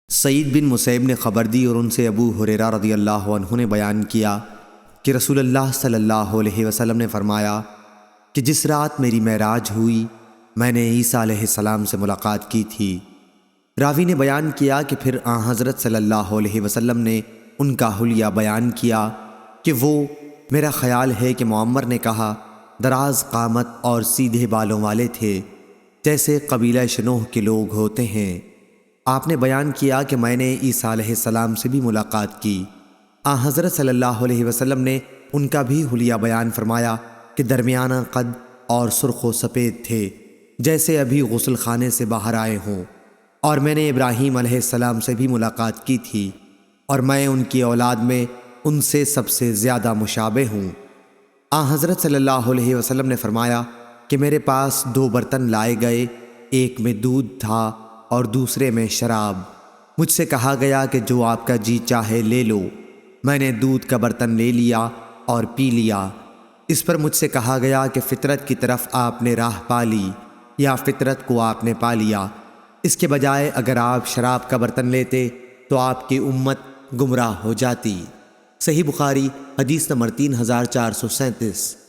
سعید بن مسیب نے خبر دی اور ان سے ابو ہریرہ رضی اللہ عنہ نے بیان کیا کہ رسول اللہ صلی اللہ علیہ وسلم نے فرمایا کہ جس رات میری معراج ہوئی میں نے عیسیٰ علیہ السلام سے ملاقات کی تھی۔ راوی نے بیان کیا کہ پھر حضرت صلی اللہ علیہ وسلم نے ان کا حلیہ بیان کیا کہ وہ میرا خیال ہے کہ معمر نے کہا دراز قامت اور سیدھے بالوں والے تھے جیسے قبیلہ شنوح کے لوگ ہوتے ہیں۔ آپ نے بیان کیا کہ میں نے عیسیٰ علیہ السلام سے بھی ملاقات کی۔ حضرت صلی اللہ علیہ وسلم نے ان کا بھی حلیہ بیان فرمایا کہ درمیانہ قد اور سرخ و سفید تھے جیسے ابھی غسل خانے سے باہر آئے ہوں، اور میں نے ابراہیم علیہ السلام سے بھی ملاقات کی تھی اور میں ان کی اولاد میں ان سے سب سے زیادہ مشابہ ہوں۔ حضرت صلی اللہ علیہ وسلم نے فرمایا کہ میرے پاس 2 برتن لائے گئے، ایک میں دودھ تھا اور دوسرے میں شراب۔ مجھ سے کہا گیا کہ جو آپ کا جی چاہے لے لو۔ میں نے دودھ کا برتن لے لیا اور پی لیا۔ اس پر مجھ سے کہا گیا کہ فطرت کی طرف آپ نے راہ پا لی یا فطرت کو آپ نے پا لیا۔ اس کے بجائے اگر آپ شراب کا برتن لیتے تو آپ کی امت گمراہ ہو جاتی۔ صحیح بخاری حدیث نمبر 3437۔